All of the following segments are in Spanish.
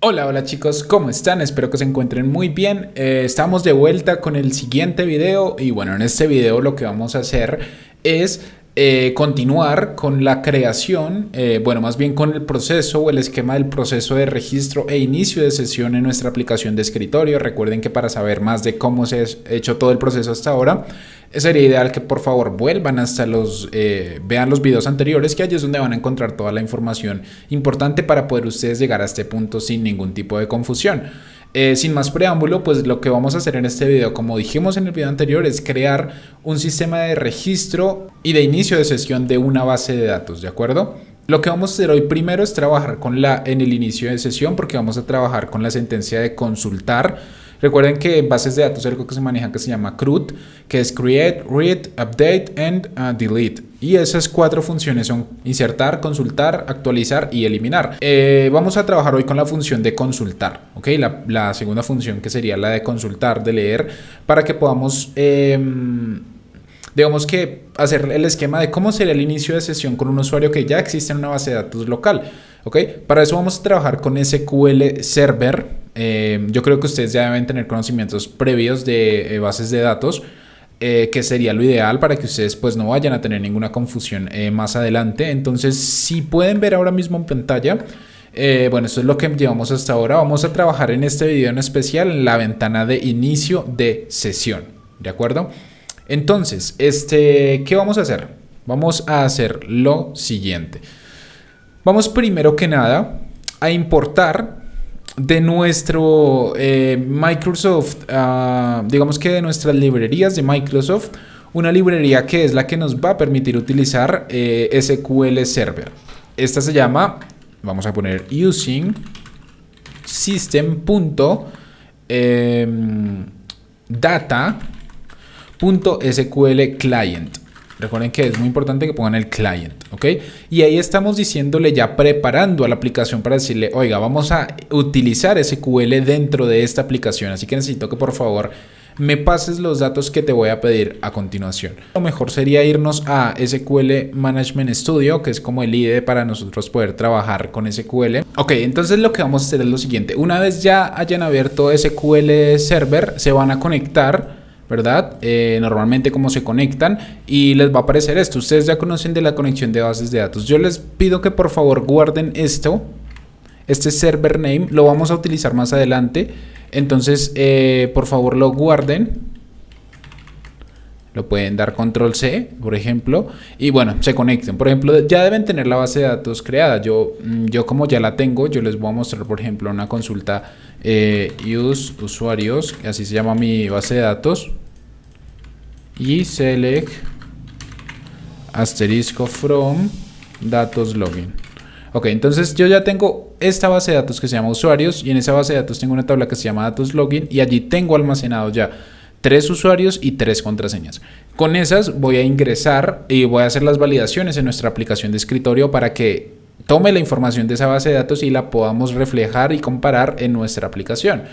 Hola, hola chicos, ¿cómo están? Espero que se encuentren muy bien. Estamos de vuelta con el siguiente video y bueno, en este video lo que vamos a hacer es continuar con la creación, bueno, más bien con el proceso o el esquema del proceso de registro e inicio de sesión en nuestra aplicación de escritorio. Recuerden que para saber más de cómo se ha hecho todo el proceso hasta ahora, sería ideal que por favor vuelvan hasta vean los videos anteriores, que allí es donde van a encontrar toda la información importante para poder ustedes llegar a este punto sin ningún tipo de confusión. Sin más preámbulo, pues lo que vamos a hacer en este video, como dijimos en el video anterior, es crear un sistema de registro y de inicio de sesión de una base de datos, ¿de acuerdo? Lo que vamos a hacer hoy primero es trabajar en el inicio de sesión, porque vamos a trabajar con la sentencia de consultar. Recuerden que en bases de datos hay algo que se maneja que se llama CRUD, que es Create, Read, Update and Delete. Y esas cuatro funciones son insertar, consultar, actualizar y eliminar. Vamos a trabajar hoy con la función de consultar, ¿ok? La segunda función, que sería la de consultar, de leer, para que podamos, digamos que, hacer el esquema de cómo sería el inicio de sesión con un usuario que ya existe en una base de datos local, ¿ok? Para eso vamos a trabajar con SQL Server. Yo creo que ustedes ya deben tener conocimientos previos de bases de datos, que sería lo ideal para que ustedes pues no vayan a tener ninguna confusión más adelante. Entonces, si pueden ver ahora mismo en pantalla, bueno, esto es lo que llevamos hasta ahora. Vamos a trabajar en este video en especial en la ventana de inicio de sesión, ¿de acuerdo? Entonces, ¿qué vamos a hacer? Vamos a hacer lo siguiente. Vamos primero que nada a importar de nuestro Microsoft, digamos que de nuestras librerías de Microsoft, una librería que es la que nos va a permitir utilizar SQL Server. Esta se llama, vamos a poner using system.data.sql client. Recuerden que es muy importante que pongan el client, ¿ok? Y ahí estamos diciéndole, ya preparando a la aplicación para decirle, oiga, vamos a utilizar SQL dentro de esta aplicación, así que necesito que por favor me pases los datos que te voy a pedir a continuación. Lo mejor sería irnos a SQL Management Studio, que es como el IDE para nosotros poder trabajar con SQL. Ok, entonces lo que vamos a hacer es lo siguiente. Una vez ya hayan abierto SQL Server, se van a conectar, ¿verdad? Normalmente cómo se conectan y les va a aparecer esto. Ustedes ya conocen de la conexión de bases de datos. Yo les pido que por favor guarden esto. Este server name lo vamos a utilizar más adelante. Entonces, por favor lo guarden. Lo pueden dar control C, por ejemplo, y bueno, se conecten. Por ejemplo, ya deben tener la base de datos creada. Yo como ya la tengo, yo les voy a mostrar, por ejemplo, una consulta use usuarios, así se llama mi base de datos, y select asterisco from datos login. Ok, entonces yo ya tengo esta base de datos que se llama usuarios, y en esa base de datos tengo una tabla que se llama datos login, y allí tengo almacenado ya 3 usuarios y 3 contraseñas. Con esas voy a ingresar y voy a hacer las validaciones en nuestra aplicación de escritorio para que tome la información de esa base de datos y la podamos reflejar y comparar en nuestra aplicación.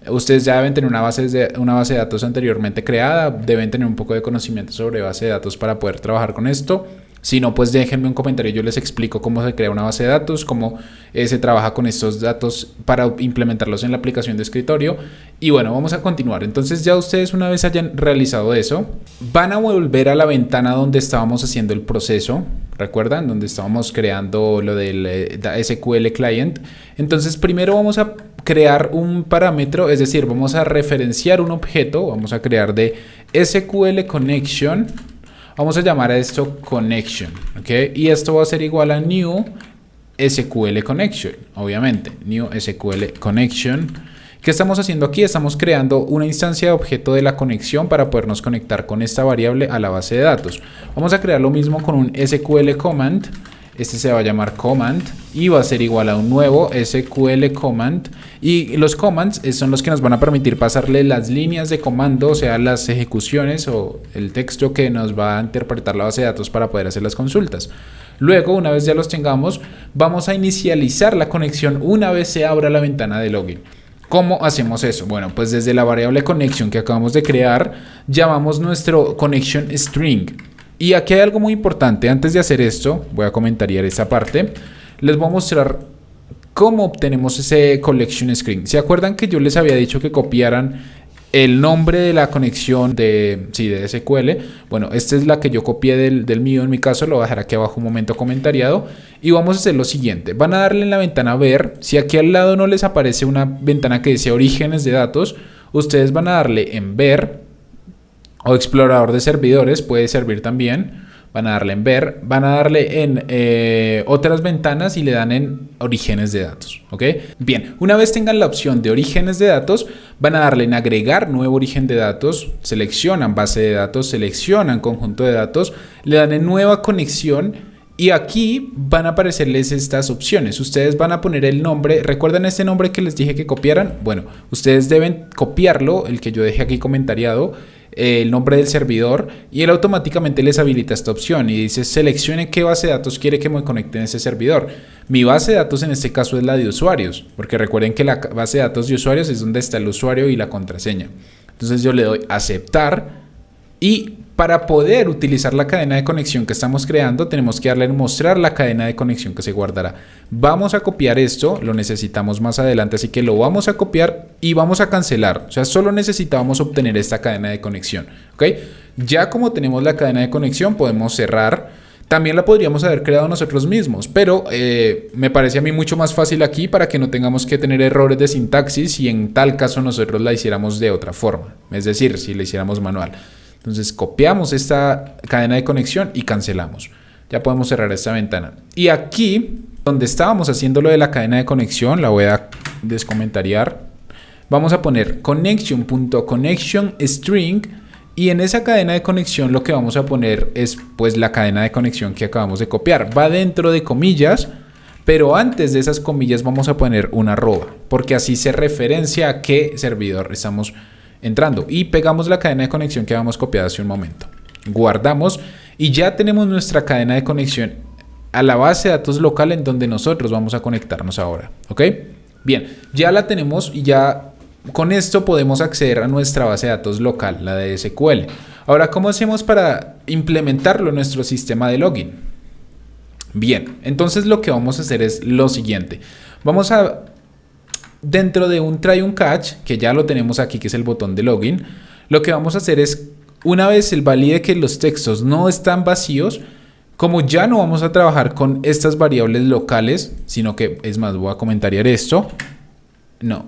Ustedes ya deben tener una base de datos anteriormente creada, deben tener un poco de conocimiento sobre base de datos para poder trabajar con esto. Si no, pues déjenme un comentario, yo les explico cómo se crea una base de datos, cómo se trabaja con estos datos para implementarlos en la aplicación de escritorio. Y bueno, vamos a continuar. Entonces ya ustedes, una vez hayan realizado eso, van a volver a la ventana donde estábamos haciendo el proceso. ¿Recuerdan? Donde estábamos creando lo del SQL Client. Entonces primero vamos a crear un parámetro, es decir, vamos a referenciar un objeto, vamos a crear de SQL Connection. Vamos a llamar a esto connection, ¿ok? Y esto va a ser igual a new SQL connection, obviamente, new SQL connection. ¿Qué estamos haciendo aquí? Estamos creando una instancia de objeto de la conexión para podernos conectar con esta variable a la base de datos. Vamos a crear lo mismo con un SQL command. Este se va a llamar command y va a ser igual a un nuevo SQL command. Y los commands son los que nos van a permitir pasarle las líneas de comando, o sea, las ejecuciones o el texto que nos va a interpretar la base de datos para poder hacer las consultas. Luego, una vez ya los tengamos, vamos a inicializar la conexión una vez se abra la ventana de login. ¿Cómo hacemos eso? Bueno, pues desde la variable connection que acabamos de crear, llamamos nuestro connection string. Y aquí hay algo muy importante. Antes de hacer esto, voy a comentar esta parte. Les voy a mostrar ¿Cómo obtenemos ese collection screen? ¿Se acuerdan que yo les había dicho que copiaran el nombre de la conexión de SQL? Bueno, esta es la que yo copié del mío, en mi caso lo voy a dejar aquí abajo un momento comentariado. Y vamos a hacer lo siguiente, van a darle en la ventana ver, si aquí al lado no les aparece una ventana que dice orígenes de datos, ustedes van a darle en ver, o explorador de servidores, puede servir también. Van a darle en ver, van a darle en otras ventanas y le dan en orígenes de datos, ¿ok? Bien, una vez tengan la opción de orígenes de datos, van a darle en agregar nuevo origen de datos, seleccionan base de datos, seleccionan conjunto de datos, le dan en nueva conexión y aquí van a aparecerles estas opciones. Ustedes van a poner el nombre, ¿recuerdan este nombre que les dije que copiaran? Bueno, ustedes deben copiarlo, el que yo dejé aquí comentariado, el nombre del servidor, y él automáticamente les habilita esta opción y dice seleccione qué base de datos quiere que me conecte en ese servidor. Mi base de datos en este caso es la de usuarios, porque recuerden que la base de datos de usuarios es donde está el usuario y la contraseña. Entonces yo le doy aceptar y para poder utilizar la cadena de conexión que estamos creando tenemos que darle en mostrar la cadena de conexión que se guardará. Vamos a copiar esto, lo necesitamos más adelante, así que lo vamos a copiar y vamos a cancelar. O sea, solo necesitábamos obtener esta cadena de conexión, ¿ok? Ya como tenemos la cadena de conexión podemos cerrar. También la podríamos haber creado nosotros mismos, pero me parece a mí mucho más fácil aquí para que no tengamos que tener errores de sintaxis y en tal caso nosotros la hiciéramos de otra forma, es decir, si la hiciéramos manual. Entonces copiamos esta cadena de conexión y cancelamos. Ya podemos cerrar esta ventana. Y aquí, donde estábamos haciendo lo de la cadena de conexión, la voy a descomentariar. Vamos a poner connection.connectionString y en esa cadena de conexión lo que vamos a poner es pues la cadena de conexión que acabamos de copiar. Va dentro de comillas, pero antes de esas comillas vamos a poner una arroba, porque así se referencia a qué servidor estamos entrando y pegamos la cadena de conexión que habíamos copiado hace un momento. Guardamos y ya tenemos nuestra cadena de conexión a la base de datos local en donde nosotros vamos a conectarnos ahora, ¿ok? Bien, ya la tenemos y ya con esto podemos acceder a nuestra base de datos local, la de SQL. Ahora, ¿cómo hacemos para implementarlo en nuestro sistema de login? Bien, entonces lo que vamos a hacer es lo siguiente. Vamos a dentro de un try un catch, que ya lo tenemos aquí, que es el botón de login, lo que vamos a hacer es, una vez él valide que los textos no están vacíos, como ya no vamos a trabajar con estas variables locales, sino que, es más, voy a comentariar esto. No,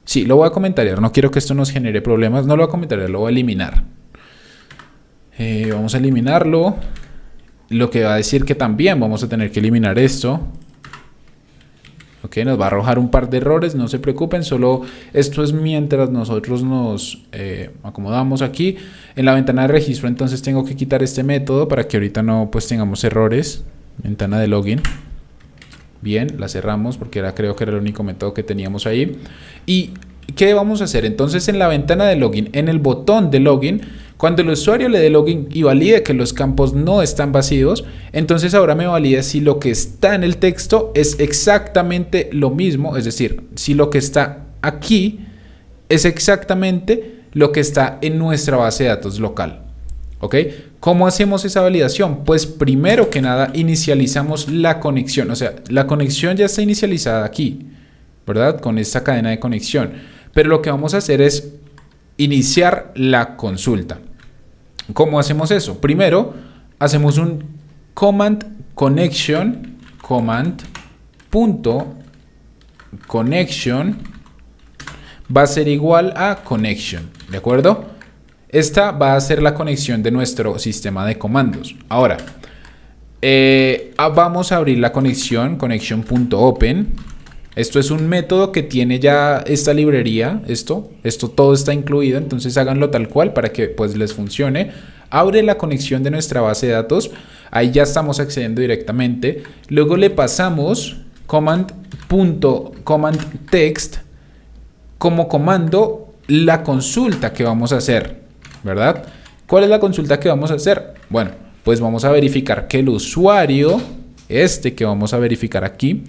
sí, lo voy a comentariar, no quiero que esto nos genere problemas, no lo voy a comentariar, lo voy a eliminar. Vamos a eliminarlo, lo que va a decir que también vamos a tener que eliminar esto. Ok, nos va a arrojar un par de errores, no se preocupen, solo esto es mientras nosotros nos acomodamos aquí. En la ventana de registro entonces tengo que quitar este método para que ahorita no pues tengamos errores. Ventana de login. Bien, la cerramos porque creo que era el único método que teníamos ahí. ¿Y qué vamos a hacer? Entonces en la ventana de login, en el botón de login, cuando el usuario le dé login y valide que los campos no están vacíos, entonces ahora me valida si lo que está en el texto es exactamente lo mismo, es decir, si lo que está aquí es exactamente lo que está en nuestra base de datos local. ¿Ok? ¿Cómo hacemos esa validación? Pues primero que nada inicializamos la conexión, o sea, la conexión ya está inicializada aquí, ¿verdad? Con esta cadena de conexión, pero lo que vamos a hacer es iniciar la consulta. ¿Cómo hacemos eso? Primero hacemos un command connection va a ser igual a connection, ¿de acuerdo? Esta va a ser la conexión de nuestro sistema de comandos. Ahora vamos a abrir la conexión connection.open. Esto es un método que tiene ya esta librería, esto todo está incluido, entonces háganlo tal cual para que pues les funcione. Abre la conexión de nuestra base de datos, ahí ya estamos accediendo directamente. Luego le pasamos command.commandText como comando la consulta que vamos a hacer, ¿verdad? ¿Cuál es la consulta que vamos a hacer? Bueno, pues vamos a verificar que el usuario, que vamos a verificar aquí,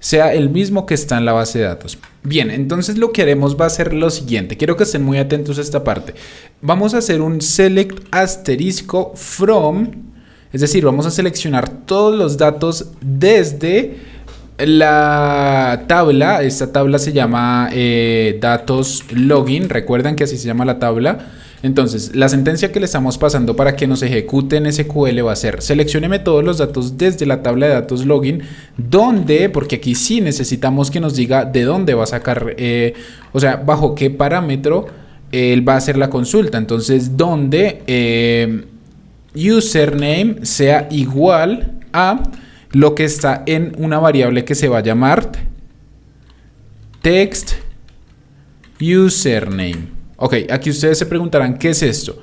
sea el mismo que está en la base de datos. Bien, entonces lo que haremos va a ser lo siguiente. Quiero que estén muy atentos a esta parte. Vamos a hacer un select asterisco from, es decir, vamos a seleccionar todos los datos desde Esta tabla se llama datos login. Recuerdan que así se llama la tabla. Entonces, la sentencia que le estamos pasando para que nos ejecute en SQL va a ser: seleccióneme todos los datos desde la tabla de datos login, donde, porque aquí sí necesitamos que nos diga de dónde va a sacar, o sea, bajo qué parámetro él va a hacer la consulta. Entonces, donde username sea igual a lo que está en una variable que se va a llamar text username. Ok, aquí ustedes se preguntarán, ¿qué es esto?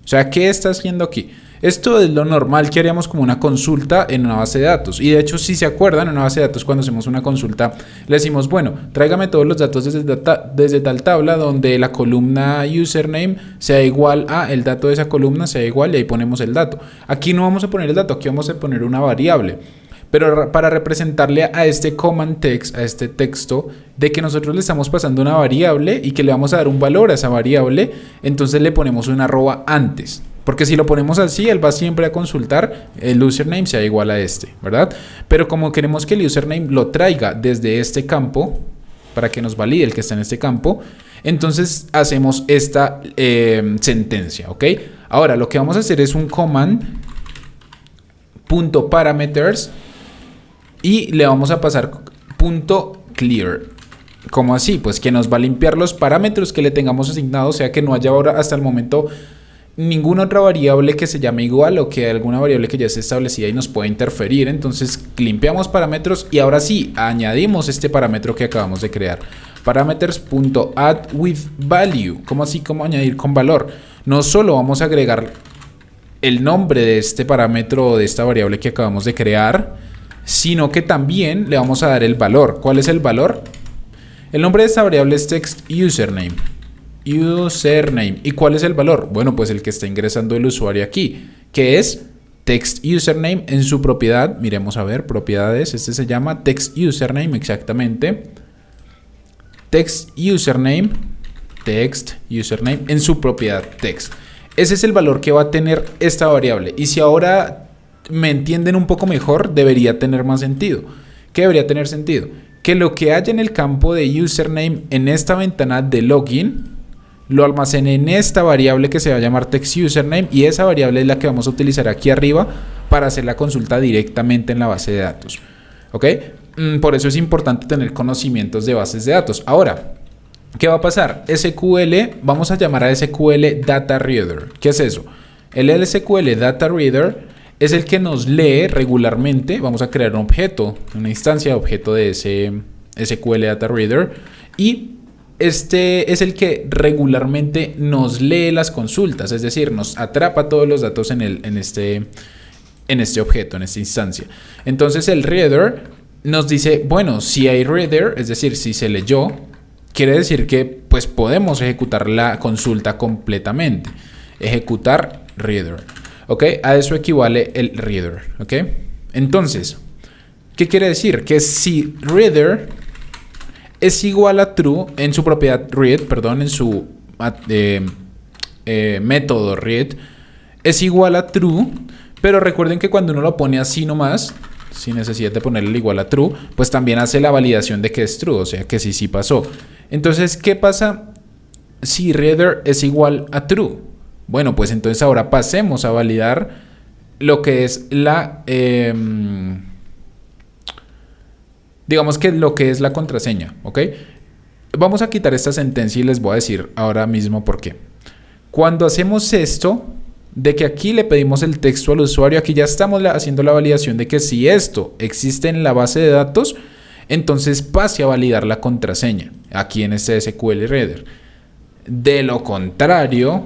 O sea, ¿qué está haciendo aquí? Esto es lo normal que haríamos como una consulta en una base de datos. Y de hecho, si se acuerdan, en una base de datos cuando hacemos una consulta, le decimos, bueno, tráigame todos los datos desde tal tabla donde la columna username sea igual a el dato de esa columna, sea igual, y ahí ponemos el dato. Aquí no vamos a poner el dato, aquí vamos a poner una variable. Pero para representarle a este command text, a este texto, de que nosotros le estamos pasando una variable y que le vamos a dar un valor a esa variable, entonces le ponemos una arroba antes. Porque si lo ponemos así, él va siempre a consultar el username sea igual a este, ¿verdad? Pero como queremos que el username lo traiga desde este campo, para que nos valide el que está en este campo, entonces hacemos esta sentencia, ¿ok? Ahora, lo que vamos a hacer es un command .parameters y le vamos a pasar .clear. ¿Cómo así? Pues que nos va a limpiar los parámetros que le tengamos asignados, o sea que no haya ahora hasta el momento ninguna otra variable que se llame igual o que alguna variable que ya esté establecida y nos pueda interferir. Entonces limpiamos parámetros y ahora sí añadimos este parámetro que acabamos de crear. Parameters.addWithValue. ¿Cómo así? ¿Cómo añadir con valor? No solo vamos a agregar el nombre de este parámetro o de esta variable que acabamos de crear, sino que también le vamos a dar el valor. ¿Cuál es el valor? El nombre de esta variable es text username. ¿Y cuál es el valor? Bueno, pues el que está ingresando el usuario aquí, que es text username en su propiedad. Miremos a ver, propiedades. Este se llama text username, exactamente. Text username en su propiedad text. Ese es el valor que va a tener esta variable. Y si ahora me entienden un poco mejor, debería tener más sentido. ¿Qué debería tener sentido? Que lo que haya en el campo de username en esta ventana de login lo almacene en esta variable que se va a llamar text username, y esa variable es la que vamos a utilizar aquí arriba para hacer la consulta directamente en la base de datos. ¿Ok? Por eso es importante tener conocimientos de bases de datos. Ahora, ¿qué va a pasar? SQL, vamos a llamar a SQL Data Reader. ¿Qué es eso? El SQL Data Reader es el que nos lee regularmente. Vamos a crear un objeto, una instancia de objeto de ese SQL Data Reader, y este es el que regularmente nos lee las consultas, es decir, nos atrapa todos los datos en este objeto, en esta instancia. Entonces el reader nos dice, bueno, si hay reader, es decir, si se leyó, quiere decir que pues podemos ejecutar la consulta completamente. Ejecutar reader. ¿Ok? A eso equivale el reader. ¿Ok? Entonces, ¿qué quiere decir? Que si reader es igual a true en su propiedad read, perdón, en su método read, es igual a true, pero recuerden que cuando uno lo pone así nomás, sin necesidad de ponerle igual a true, pues también hace la validación de que es true, o sea que sí pasó. Entonces, ¿qué pasa si reader es igual a true? Bueno, pues entonces ahora pasemos a validar lo que es digamos que lo que es la contraseña, ¿ok? Vamos a quitar esta sentencia y les voy a decir ahora mismo por qué. Cuando hacemos esto, de que aquí le pedimos el texto al usuario, aquí ya estamos haciendo la validación de que si esto existe en la base de datos, entonces pase a validar la contraseña aquí en este SQL Reader. De lo contrario,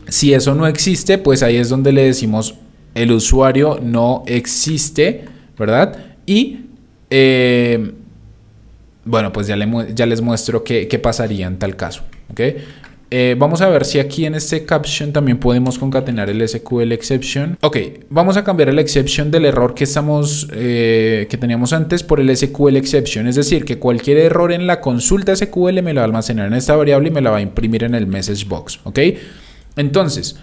si eso no existe, pues ahí es donde le decimos el usuario no existe, ¿verdad? Y bueno, pues ya les muestro qué pasaría en tal caso, ¿ok? Vamos a ver si aquí en este caption también podemos concatenar el SQL exception. Ok, vamos a cambiar el exception del error que teníamos antes por el SQL exception. Es decir, que cualquier error en la consulta SQL me la va a almacenar en esta variable y me la va a imprimir en el message box. Ok, entonces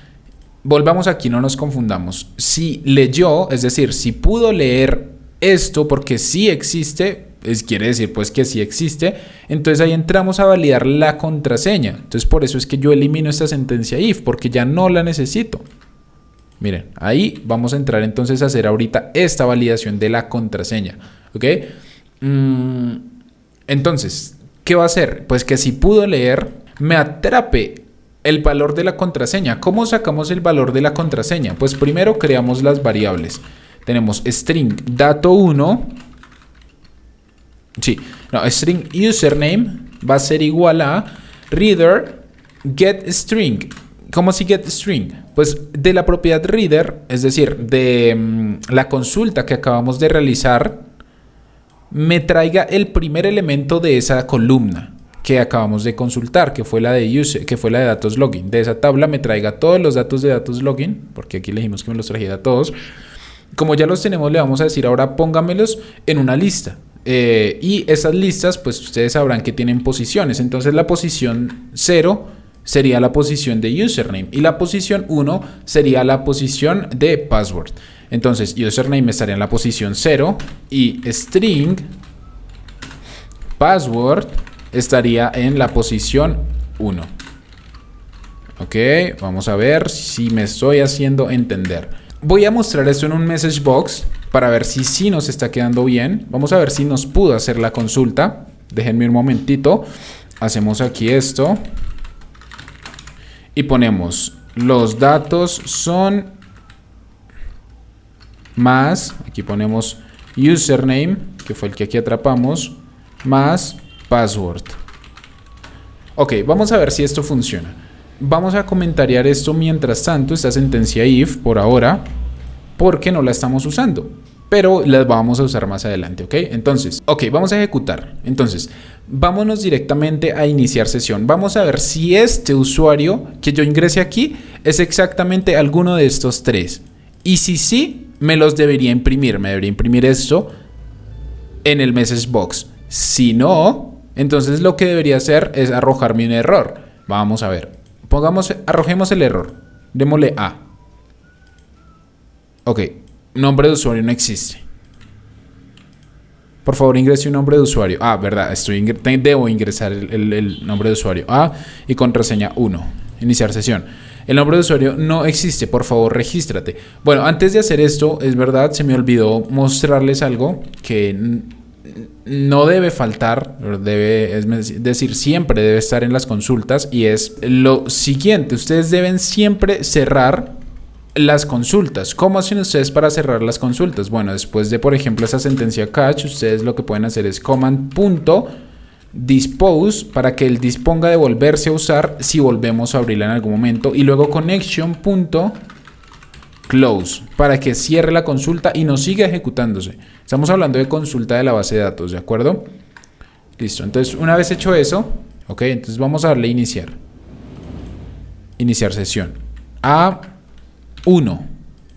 volvamos aquí, no nos confundamos. Si leyó, es decir, si pudo leer esto, porque sí existe, quiere decir pues que sí existe, entonces ahí entramos a validar la contraseña. Entonces por eso es que yo elimino esta sentencia if, porque ya no la necesito. Miren, ahí vamos a entrar entonces a hacer ahorita esta validación de la contraseña, ¿ok? Entonces, ¿qué va a hacer? Pues que si pudo leer, me atrape el valor de la contraseña. ¿Cómo sacamos el valor de la contraseña? Pues primero creamos las variables. Tenemos string dato1, string username va a ser igual a reader get string. ¿Cómo si get string? Pues de la propiedad reader, es decir, de la consulta que acabamos de realizar, me traiga el primer elemento de esa columna que acabamos de consultar, que fue la de user, que fue la de datos login. De esa tabla me traiga todos los datos de datos login, porque aquí le dijimos que me los trajera todos. Como ya los tenemos, le vamos a decir ahora póngamelos en una lista. Y esas listas, pues ustedes sabrán que tienen posiciones. Entonces la posición 0 sería la posición de username y la posición 1 sería la posición de password. Entonces username estaría en la posición 0 y string password estaría en la posición 1. Ok, vamos a ver si me estoy haciendo entender. Voy a mostrar esto en un message box para ver si sí nos está quedando bien. Vamos a ver si nos pudo hacer la consulta. Déjenme un momentito. Hacemos aquí esto. Y ponemos los datos son más, aquí ponemos username, que fue el que aquí atrapamos, más password. Ok, vamos a ver si esto funciona. Vamos a comentariar esto mientras tanto, esta sentencia if por ahora, porque no la estamos usando, pero la vamos a usar más adelante, ¿ok? Entonces, vamos a ejecutar. Entonces, vámonos directamente a iniciar sesión. Vamos a ver si este usuario que yo ingrese aquí es exactamente alguno de estos tres. Y si sí, me los debería imprimir. Me debería imprimir esto en el message box. Si no, entonces lo que debería hacer es arrojarme un error. Vamos a ver. Arrojemos el error. Démosle A. Ok. Nombre de usuario no existe. Por favor, ingrese un nombre de usuario. Verdad, debo ingresar el nombre de usuario. Y contraseña 1. Iniciar sesión. El nombre de usuario no existe. Por favor, regístrate. Bueno, antes de hacer esto, es verdad, se me olvidó mostrarles algo que no debe faltar, es decir, siempre debe estar en las consultas, y es lo siguiente. Ustedes deben siempre cerrar las consultas. ¿Cómo hacen ustedes para cerrar las consultas? Bueno, después de, por ejemplo, esa sentencia catch, ustedes lo que pueden hacer es command.dispose para que él disponga de volverse a usar si volvemos a abrirla en algún momento, y luego connection.close para que cierre la consulta y no siga ejecutándose. Estamos hablando de consulta de la base de datos, ¿de acuerdo? Listo. Entonces, una vez hecho eso, entonces vamos a darle iniciar. Iniciar sesión. A1.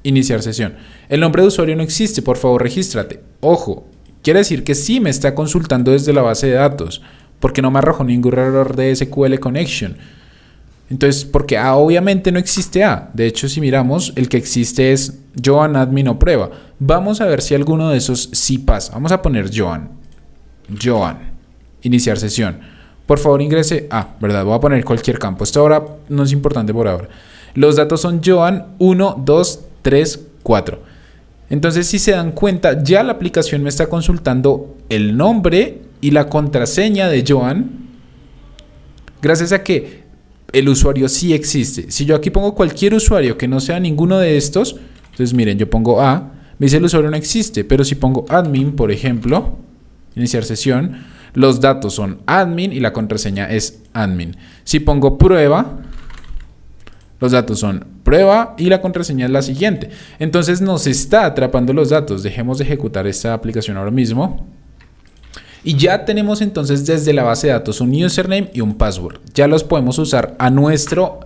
Iniciar sesión. El nombre de usuario no existe, por favor, regístrate. Ojo, quiere decir que sí me está consultando desde la base de datos, porque no me arrojó ningún error de SQL Connection. Entonces, porque obviamente no existe A. De hecho, si miramos, el que existe es Joan admin o prueba. Vamos a ver si alguno de esos sí pasa. Vamos a poner Joan. Iniciar sesión. Por favor, ingrese ¿verdad? Voy a poner cualquier campo. Esto ahora no es importante por ahora. Los datos son Joan 1, 2, 3, 4. Entonces, si se dan cuenta, ya la aplicación me está consultando el nombre y la contraseña de Joan, gracias a que el usuario sí existe. Si yo aquí pongo cualquier usuario que no sea ninguno de estos, entonces miren, yo pongo me dice el usuario no existe, pero si pongo admin, por ejemplo, iniciar sesión, los datos son admin y la contraseña es admin. Si pongo prueba, los datos son prueba y la contraseña es la siguiente. Entonces nos está atrapando los datos. Dejemos de ejecutar esta aplicación ahora mismo. Y ya tenemos entonces desde la base de datos un username y un password. Ya los podemos usar a nuestra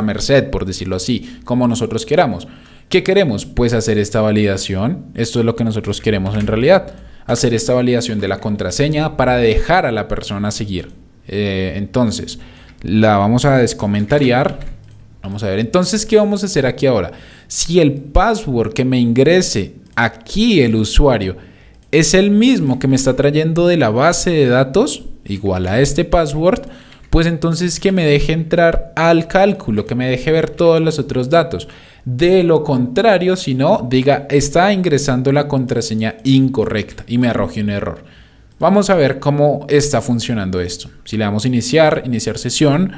merced, por decirlo así, como nosotros queramos. ¿Qué queremos? Pues hacer esta validación. Esto es lo que nosotros queremos en realidad. Hacer esta validación de la contraseña para dejar a la persona seguir. Entonces, la vamos a descomentariar. Vamos a ver, entonces, ¿qué vamos a hacer aquí ahora? Si el password que me ingrese aquí el usuario es el mismo que me está trayendo de la base de datos, igual a este password, pues entonces que me deje entrar al cálculo, que me deje ver todos los otros datos. De lo contrario, si no, diga, está ingresando la contraseña incorrecta y me arroje un error. Vamos a ver cómo está funcionando esto. Si le damos iniciar sesión,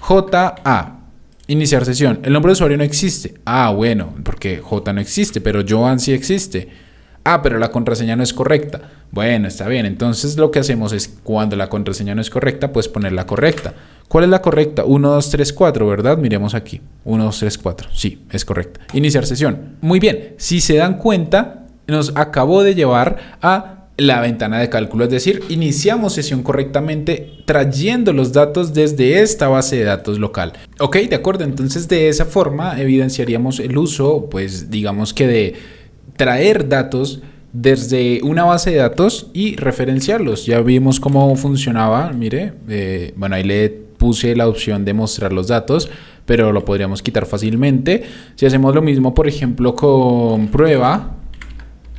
JA, iniciar sesión. El nombre de usuario no existe. Ah, bueno, porque J no existe, pero Joan sí existe. Ah, pero la contraseña no es correcta. Bueno, está bien. Entonces lo que hacemos es, cuando la contraseña no es correcta, pues ponerla correcta. ¿Cuál es la correcta? 1, 2, 3, 4, ¿verdad? Miremos aquí. 1, 2, 3, 4. Sí, es correcta. Iniciar sesión. Muy bien. Si se dan cuenta, nos acabó de llevar a la ventana de cálculo. Es decir, iniciamos sesión correctamente trayendo los datos desde esta base de datos local. Ok, de acuerdo. Entonces de esa forma evidenciaríamos el uso, pues digamos que de traer datos desde una base de datos y referenciarlos. Ya vimos cómo funcionaba, mire, bueno, ahí le puse la opción de mostrar los datos, pero lo podríamos quitar fácilmente. Si hacemos lo mismo, por ejemplo, con prueba,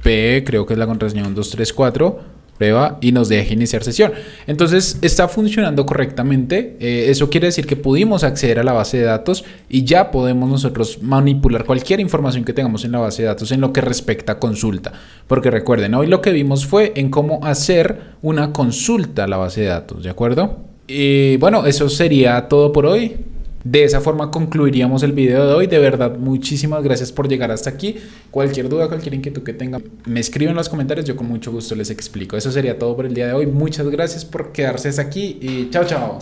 P, creo que es la contraseña 1, 2, 3, 4, prueba, y nos deja iniciar sesión. Entonces está funcionando correctamente. Eso quiere decir que pudimos acceder a la base de datos y ya podemos nosotros manipular cualquier información que tengamos en la base de datos en lo que respecta a consulta. Porque recuerden, hoy lo que vimos fue en cómo hacer una consulta a la base de datos, ¿de acuerdo? Y bueno, eso sería todo por hoy. De esa forma concluiríamos el video de hoy. De verdad, muchísimas gracias por llegar hasta aquí. Cualquier duda, cualquier inquietud que tengan, me escriben en los comentarios. Yo con mucho gusto les explico. Eso sería todo por el día de hoy. Muchas gracias por quedarse hasta aquí y chao, chao.